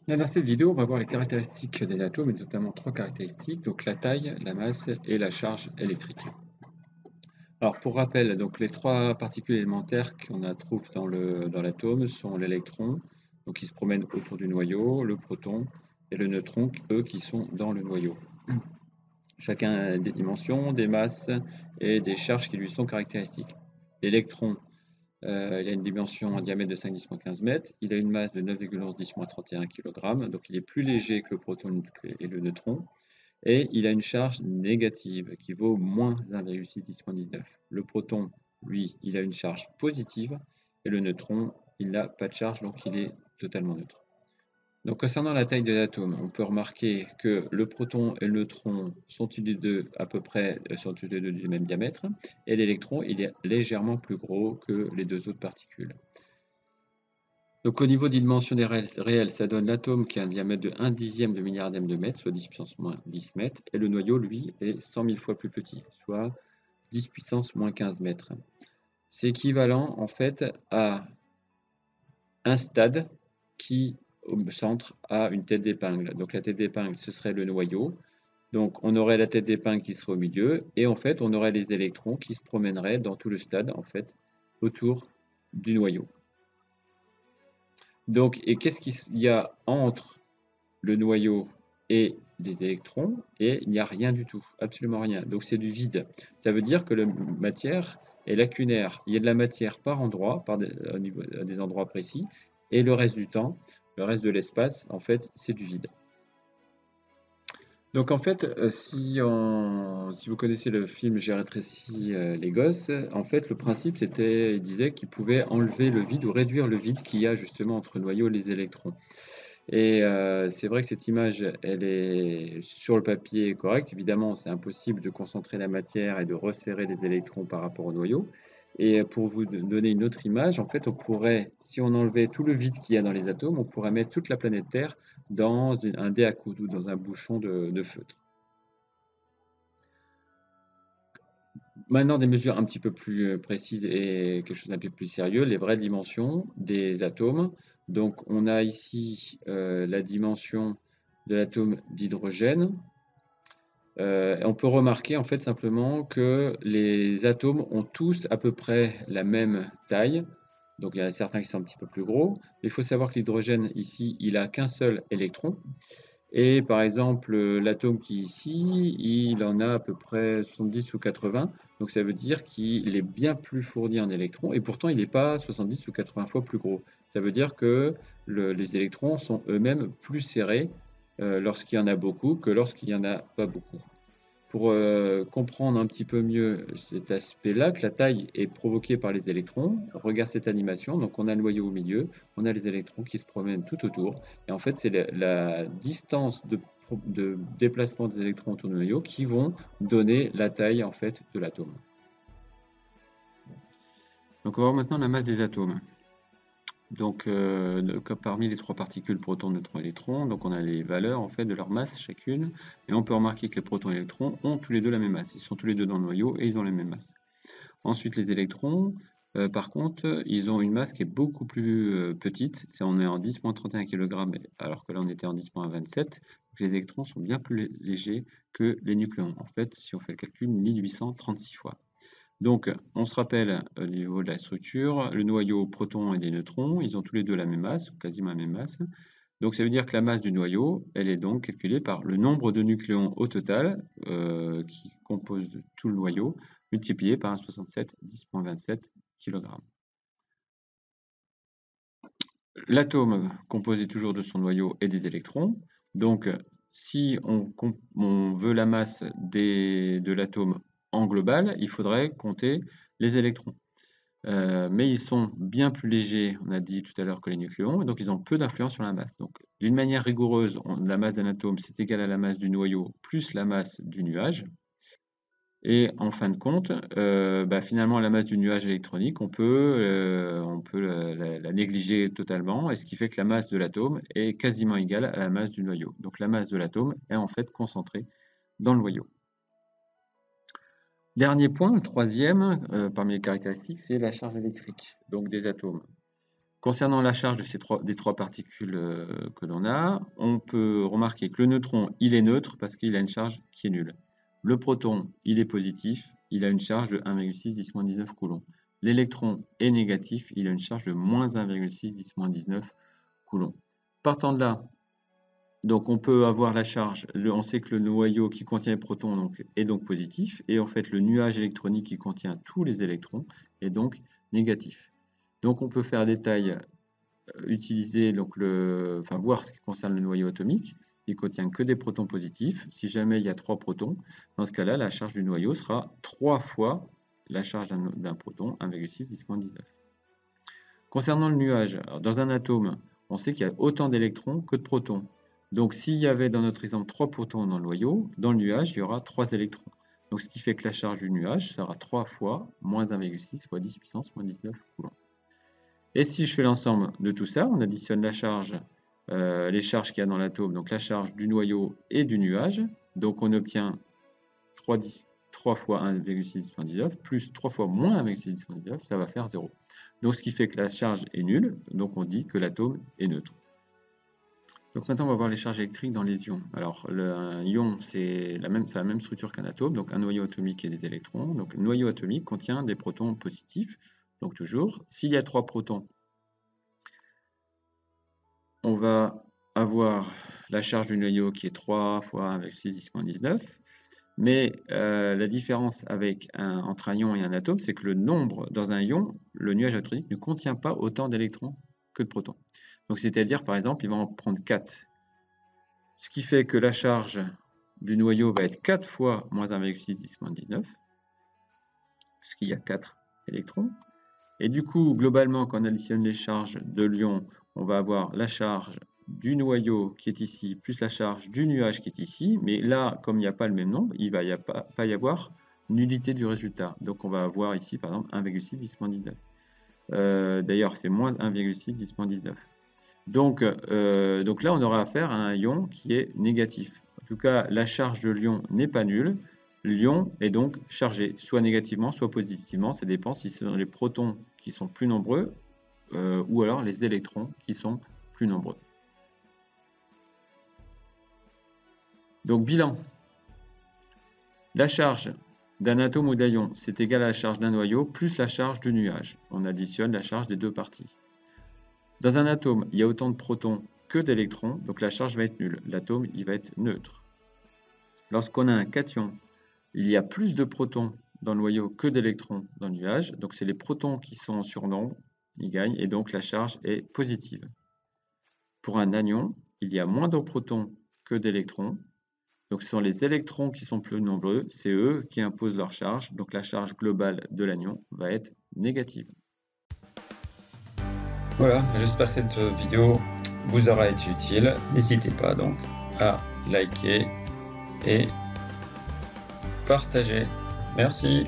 Là, dans cette vidéo, on va voir les caractéristiques des atomes, et notamment trois caractéristiques, donc la taille, la masse et la charge électrique. Alors pour rappel, donc les trois particules élémentaires qu'on trouve dans l'atome sont l'électron, donc qui se promène autour du noyau, le proton et le neutron, eux qui sont dans le noyau. Chacun a des dimensions, des masses et des charges qui lui sont caractéristiques. L'électron, il a une dimension, un diamètre de 5 × 10 - 15 mètres. Il a une masse de 9,11 × 10 - 31 kg. Donc il est plus léger que le proton et le neutron. Et il a une charge négative qui vaut moins 1,6 × 10 - 19. Le proton, lui, il a une charge positive. Et le neutron, il n'a pas de charge, donc il est totalement neutre. Donc concernant la taille de l'atome, on peut remarquer que le proton et le neutron sont tous les deux à peu près du même diamètre, et l'électron il est légèrement plus gros que les deux autres particules. Donc au niveau des dimensions des réelles, ça donne l'atome qui a un diamètre de 1/10 de milliardième de mètre, soit 10 puissance moins 10 mètres, et le noyau, lui, est 100 000 fois plus petit, soit 10 puissance moins 15 mètres. C'est équivalent en fait à un stade qui, au centre, a une tête d'épingle. Donc la tête d'épingle, ce serait le noyau. Donc on aurait la tête d'épingle qui serait au milieu, et en fait on aurait les électrons qui se promèneraient dans tout le stade en fait autour du noyau. Donc et qu'est-ce qu'il y a entre le noyau et les électrons? Et il n'y a rien du tout, absolument rien. Donc c'est du vide. Ça veut dire que la matière est lacunaire. Il y a de la matière par endroit, au niveau, à des endroits précis, et le reste du temps, le reste de l'espace, en fait, c'est du vide. Donc en fait, si vous connaissez le film J'ai rétréci les gosses, en fait le principe c'était, il disait qu'il pouvait enlever le vide ou réduire le vide qu'il y a justement entre le noyau et les électrons. Et c'est vrai que cette image, elle est sur le papier correcte. Évidemment, c'est impossible de concentrer la matière et de resserrer les électrons par rapport au noyau. Et pour vous donner une autre image, en fait, on pourrait, si on enlevait tout le vide qu'il y a dans les atomes, on pourrait mettre toute la planète Terre dans un dé à coudre ou dans un bouchon de feutre. Maintenant, des mesures un petit peu plus précises et quelque chose d'un peu plus sérieux, les vraies dimensions des atomes. Donc, on a ici la dimension de l'atome d'hydrogène. On peut remarquer en fait simplement que les atomes ont tous à peu près la même taille. Donc, il y en a certains qui sont un petit peu plus gros. Il faut savoir que l'hydrogène ici, il n'a qu'un seul électron. Et par exemple, l'atome qui est ici, il en a à peu près 70 ou 80. Donc ça veut dire qu'il est bien plus fourni en électrons et pourtant il n'est pas 70 ou 80 fois plus gros. Ça veut dire que les électrons sont eux-mêmes plus serrés lorsqu'il y en a beaucoup que lorsqu'il n'y en a pas beaucoup. Pour comprendre un petit peu mieux cet aspect-là, que la taille est provoquée par les électrons, regarde cette animation. Donc on a le noyau au milieu, on a les électrons qui se promènent tout autour. Et en fait, c'est la distance de déplacement des électrons autour du noyau qui vont donner la taille en fait de l'atome. Donc on va voir maintenant la masse des atomes. Donc, comme parmi les trois particules, proton, neutron, électron, donc on a les valeurs en fait de leur masse chacune, et on peut remarquer que les protons et les électrons ont tous les deux la même masse. Ils sont tous les deux dans le noyau et ils ont la même masse. Ensuite, les électrons, par contre, ils ont une masse qui est beaucoup plus petite. On est en 10-31 kg, alors que là on était en 10-27. Donc les électrons sont bien plus légers que les nucléons. En fait, si on fait le calcul, 1836 fois. Donc, on se rappelle au niveau de la structure, le noyau proton et des neutrons, ils ont tous les deux la même masse, quasiment la même masse. Donc, ça veut dire que la masse du noyau, elle est donc calculée par le nombre de nucléons au total qui composent tout le noyau, multiplié par 1,67 10-27 kg. L'atome composé toujours de son noyau et des électrons. Donc, si on veut la masse de l'atome en global, il faudrait compter les électrons. Mais ils sont bien plus légers, on a dit tout à l'heure, que les nucléons, et donc ils ont peu d'influence sur la masse. Donc, d'une manière rigoureuse, la masse d'un atome, c'est égal à la masse du noyau plus la masse du nuage. Et en fin de compte, finalement, la masse du nuage électronique, on peut la négliger totalement, et ce qui fait que la masse de l'atome est quasiment égale à la masse du noyau. Donc la masse de l'atome est en fait concentrée dans le noyau. Dernier point, le troisième, parmi les caractéristiques, c'est la charge électrique, donc des atomes. Concernant la charge des trois particules que l'on a, on peut remarquer que le neutron, il est neutre parce qu'il a une charge qui est nulle. Le proton, il est positif, il a une charge de 1,6 10-19 coulombs. L'électron est négatif, il a une charge de moins 1,6 10-19 coulombs. Partant de là, donc on peut avoir la charge, on sait que le noyau qui contient les protons est donc positif, et en fait le nuage électronique qui contient tous les électrons est donc négatif. Donc on peut faire des tailles, utiliser voir ce qui concerne le noyau atomique. Il ne contient que des protons positifs. Si jamais il y a 3 protons, dans ce cas-là, la charge du noyau sera 3 fois la charge d'un proton, 1,6 10-19. Concernant le nuage, alors dans un atome, on sait qu'il y a autant d'électrons que de protons. Donc s'il y avait dans notre exemple 3 protons dans le noyau, dans le nuage, il y aura 3 électrons. Donc ce qui fait que la charge du nuage sera 3 fois moins 1,6 fois 10 puissance moins 19 coulombs. Et si je fais l'ensemble de tout ça, on additionne la charge, les charges qu'il y a dans l'atome, donc la charge du noyau et du nuage, donc on obtient 3 fois 1,6 10 19 plus 3 fois moins 1,6 10 19, ça va faire 0. Donc ce qui fait que la charge est nulle, donc on dit que l'atome est neutre. Donc maintenant on va voir les charges électriques dans les ions. Alors un ion, c'est la même structure qu'un atome, donc un noyau atomique et des électrons. Donc le noyau atomique contient des protons positifs. Donc toujours, s'il y a 3 protons, on va avoir la charge du noyau qui est 3 fois 1,6 10-19. Mais la différence entre un ion et un atome, c'est que le nombre dans un ion, le nuage électronique ne contient pas autant d'électrons que de protons. Donc c'est-à-dire, par exemple, il va en prendre 4. Ce qui fait que la charge du noyau va être 4 fois moins 1,6 10-19, puisqu'il y a 4 électrons. Et du coup, globalement, quand on additionne les charges de l'ion, on va avoir la charge du noyau qui est ici, plus la charge du nuage qui est ici. Mais là, comme il n'y a pas le même nombre, il ne va pas y avoir nullité du résultat. Donc on va avoir ici, par exemple, 1,6 10-19. D'ailleurs, c'est moins 1,6 10-19. Donc là, on aura affaire à un ion qui est négatif. En tout cas, la charge de l'ion n'est pas nulle. L'ion est donc chargé, soit négativement, soit positivement. Ça dépend si ce sont les protons qui sont plus nombreux ou alors les électrons qui sont plus nombreux. Donc, bilan. La charge d'un atome ou d'un ion, c'est égal à la charge d'un noyau plus la charge du nuage. On additionne la charge des deux parties. Dans un atome, il y a autant de protons que d'électrons, donc la charge va être nulle. L'atome, il va être neutre. Lorsqu'on a un cation, il y a plus de protons dans le noyau que d'électrons dans le nuage. Donc c'est les protons qui sont en surnombre, ils gagnent, et donc la charge est positive. Pour un anion, il y a moins de protons que d'électrons. Donc ce sont les électrons qui sont plus nombreux, c'est eux qui imposent leur charge. Donc la charge globale de l'anion va être négative. Voilà, j'espère que cette vidéo vous aura été utile. N'hésitez pas donc à liker et partager. Merci.